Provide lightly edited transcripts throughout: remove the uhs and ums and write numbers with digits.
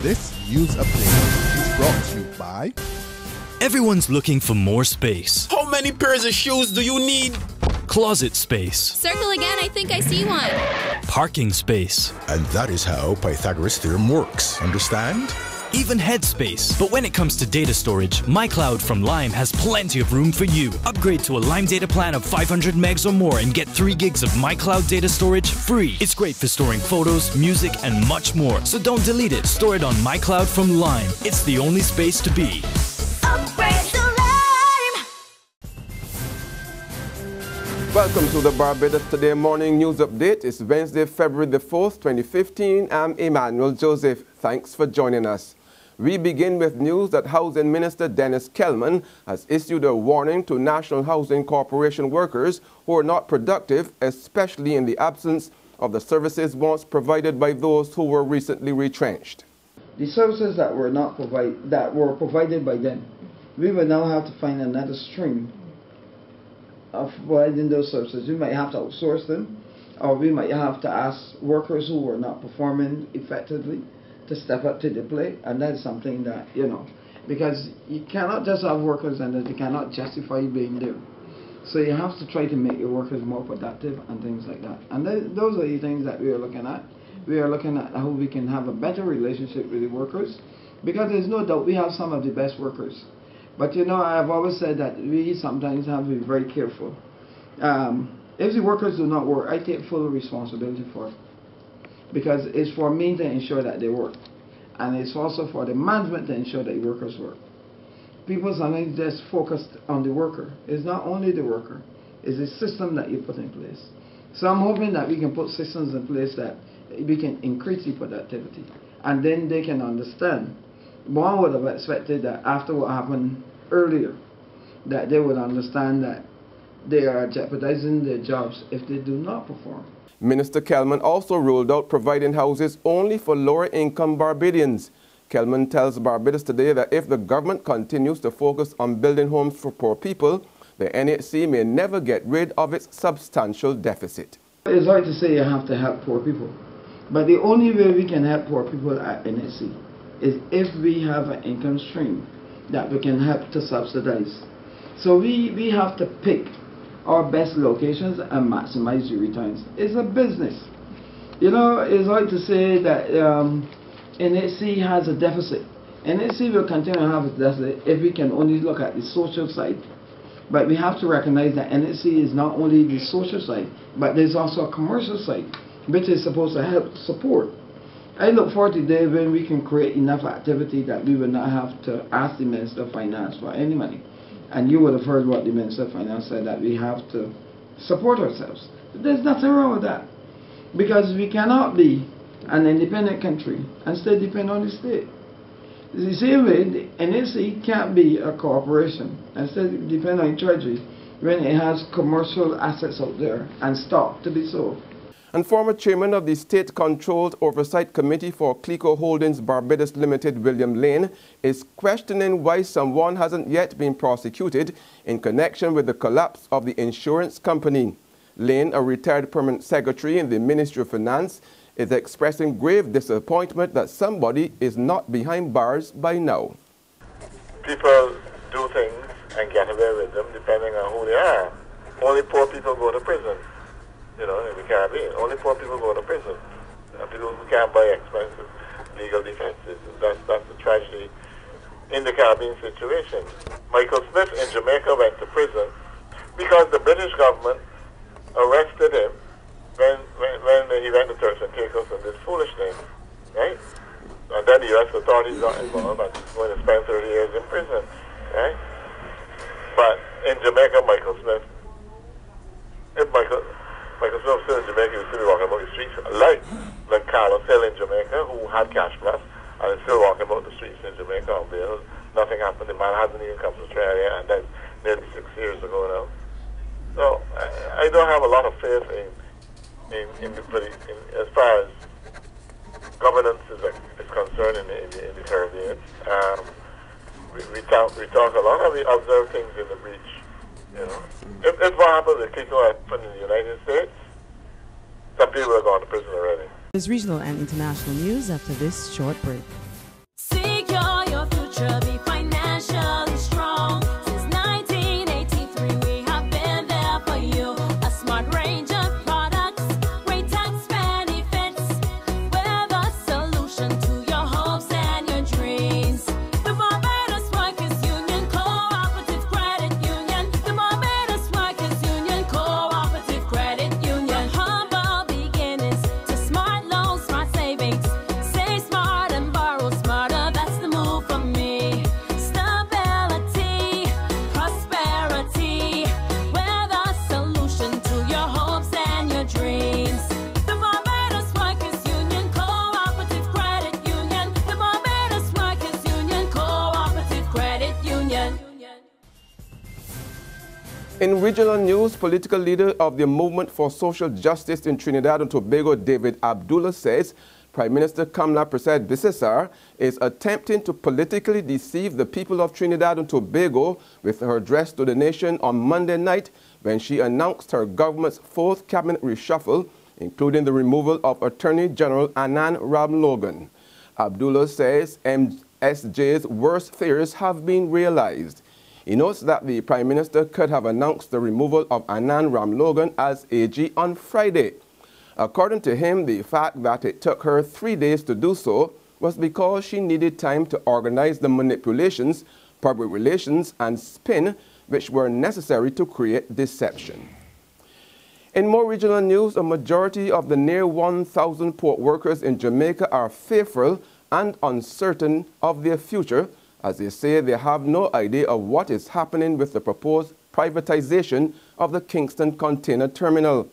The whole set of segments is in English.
This news update is brought to you by... Everyone's looking for more space. How many pairs of shoes do you need? Closet space. Circle again, I think I see one. Parking space. And that is how Pythagoras' theorem works, understand? Even headspace. But when it comes to data storage, MyCloud from Lime has plenty of room for you. Upgrade to a Lime data plan of 500 megs or more and get 3 gigs of MyCloud data storage free. It's great for storing photos, music, and much more. So don't delete it. Store it on MyCloud from Lime. It's the only space to be. Upgrade to Lime. Welcome to the Barbados Today Morning News Update. It's Wednesday, February the 4th, 2015. I'm Emmanuel Joseph. Thanks for joining us. We begin with news that Housing Minister Dennis Kelman has issued a warning to National Housing Corporation workers who are not productive, especially in the absence of the services once provided by those who were recently retrenched. The services that were provided by them, we will now have to find another stream of providing those services. We might have to outsource them, or we might have to ask workers who were not performing effectively to step up to the plate, and that's something that, because you cannot just have workers and they cannot justify being there. So you have to try to make your workers more productive and things like that. And those are the things that we are looking at. We are looking at how we can have a better relationship with the workers, because there's no doubt we have some of the best workers. But I've always said that we sometimes have to be very careful. If the workers do not work, I take full responsibility for it, because it's for me to ensure that they work, and it's also for the management to ensure that the workers work. People sometimes just focused on the worker. It's not only the worker, it's the system that you put in place. So I'm hoping that we can put systems in place that we can increase the productivity, and then they can understand. One would have expected that after what happened earlier, that they would understand that they are jeopardizing their jobs if they do not perform. Minister Kelman also ruled out providing houses only for lower-income Barbadians. Kelman tells Barbados Today that if the government continues to focus on building homes for poor people, the NHC may never get rid of its substantial deficit. It's hard to say you have to help poor people, but the only way we can help poor people at NHC is if we have an income stream that we can help to subsidize. So we have to pick our best locations and maximize the returns. It's a business. It's hard to say that NHC has a deficit. NHC will continue to have a deficit if we can only look at the social side. But we have to recognize that NHC is not only the social side, but there's also a commercial side, which is supposed to help support. I look forward to the day when we can create enough activity that we will not have to ask the Minister of Finance for any money. And you would have heard what the Minister of Finance said, that we have to support ourselves. There's nothing wrong with that, because we cannot be an independent country and still depend on the state. The same way, the NHC can't be a corporation and still depend on the Treasury when it has commercial assets out there and stock to be sold. And former chairman of the state-controlled Oversight Committee for CLICO Holdings Barbados Limited, William Lane, is questioning why someone hasn't yet been prosecuted in connection with the collapse of the insurance company. Lane, a retired permanent secretary in the Ministry of Finance, is expressing grave disappointment that somebody is not behind bars by now. People do things and get away with them depending on who they are. Only poor people go to prison. In the Caribbean, only poor people go to prison. People who can't buy expensive legal defenses. That's the tragedy in the Caribbean situation. Michael Smith in Jamaica went to prison because the British government arrested him when he went to Turks and Caicos and did foolish things, right? And then the U.S. authorities got involved and he's going to spend 30 years in prison, right? But in Jamaica, Michael Smith was still in Jamaica, he was still walking about the streets, like Carlos Hill in Jamaica, who had cash plus, and is still walking about the streets in Jamaica on bail. Nothing happened. The man hasn't even come to Australia, and that's nearly 6 years ago now. So I don't have a lot of faith as far as governance is concerned in the Caribbean. We talk a lot, and we observe things in the breach. If what happened with CLICO happened in the United States, some people are going to prison already. There's regional and international news after this short break. In regional news, political leader of the Movement for Social Justice in Trinidad and Tobago, David Abdullah, says Prime Minister Kamla Persad-Bissessar is attempting to politically deceive the people of Trinidad and Tobago with her address to the nation on Monday night when she announced her government's fourth cabinet reshuffle, including the removal of Attorney General Anand Ramlogan. Abdullah says MSJ's worst fears have been realized. He notes that the Prime Minister could have announced the removal of Anand Ramlogan as AG on Friday. According to him, the fact that it took her 3 days to do so was because she needed time to organize the manipulations, public relations, and spin which were necessary to create deception. In more regional news, a majority of the near 1,000 port workers in Jamaica are fearful and uncertain of their future, as they say they have no idea of what is happening with the proposed privatization of the Kingston Container Terminal.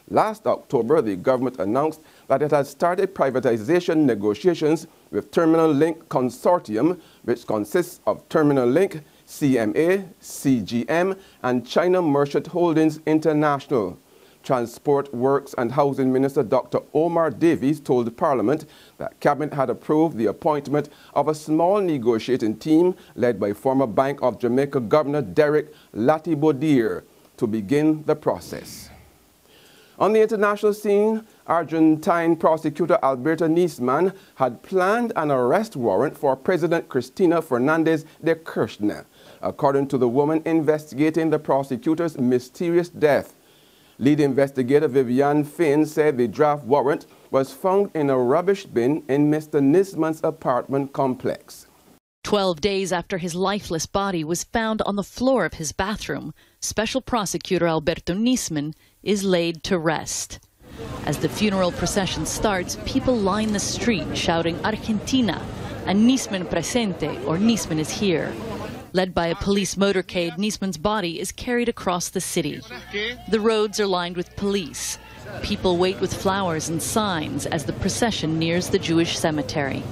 Last October, the government announced that it had started privatization negotiations with Terminal Link Consortium, which consists of Terminal Link, CMA, CGM, and China Merchant Holdings International. Transport, Works and Housing Minister Dr. Omar Davies told Parliament that Cabinet had approved the appointment of a small negotiating team led by former Bank of Jamaica Governor Derek Latibodier to begin the process. On the international scene, Argentine prosecutor Alberto Nisman had planned an arrest warrant for President Cristina Fernández de Kirchner, according to the woman investigating the prosecutor's mysterious death. Lead investigator Vivian Finn said the draft warrant was found in a rubbish bin in Mr. Nisman's apartment complex. 12 days after his lifeless body was found on the floor of his bathroom, Special Prosecutor Alberto Nisman is laid to rest. As the funeral procession starts, people line the street shouting Argentina and Nisman presente, or Nisman is here. Led by a police motorcade, Nisman's body is carried across the city. The roads are lined with police. People wait with flowers and signs as the procession nears the Jewish cemetery.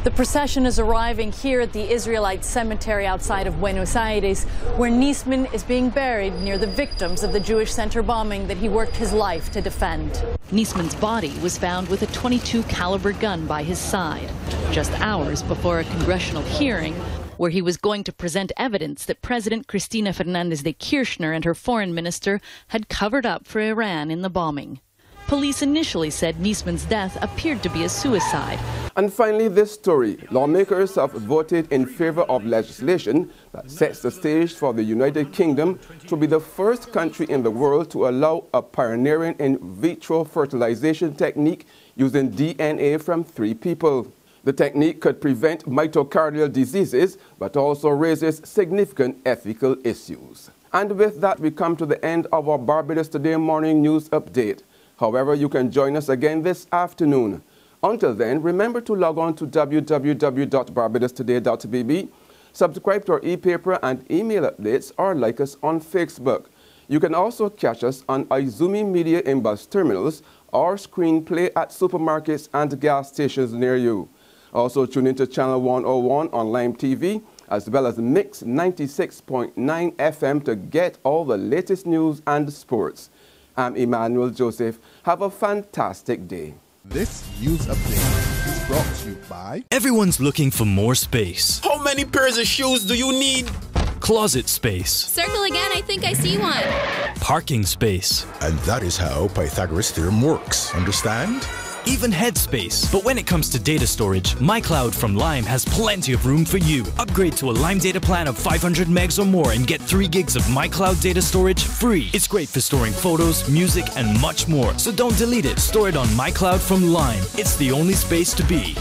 The procession is arriving here at the Israelite cemetery outside of Buenos Aires, where Nisman is being buried near the victims of the Jewish center bombing that he worked his life to defend. Nisman's body was found with a .22 caliber gun by his side, just hours before a congressional hearing where he was going to present evidence that President Cristina Fernández de Kirchner and her foreign minister had covered up for Iran in the bombing. Police initially said Nisman's death appeared to be a suicide. And finally, this story. Lawmakers have voted in favor of legislation that sets the stage for the United Kingdom to be the first country in the world to allow a pioneering in vitro fertilization technique using DNA from 3 people. The technique could prevent myocardial diseases, but also raises significant ethical issues. And with that, we come to the end of our Barbados Today morning news update. However, you can join us again this afternoon. Until then, remember to log on to www.barbadostoday.bb, subscribe to our e-paper and email updates, or like us on Facebook. You can also catch us on Izumi Media in bus terminals or screenplay at supermarkets and gas stations near you. Also tune into Channel 101 on Lime TV, as well as Mix 96.9 FM to get all the latest news and sports. I'm Emmanuel Joseph. Have a fantastic day. This news update is brought to you by... Everyone's looking for more space. How many pairs of shoes do you need? Closet space. Circle again, I think I see one. Parking space. And that is how Pythagoras' theorem works. Understand? Even headspace. But when it comes to data storage, MyCloud from Lime has plenty of room for you. Upgrade to a Lime data plan of 500 megs or more and get 3 gigs of MyCloud data storage free. It's great for storing photos, music, and much more. So don't delete it. Store it on MyCloud from Lime. It's the only space to be.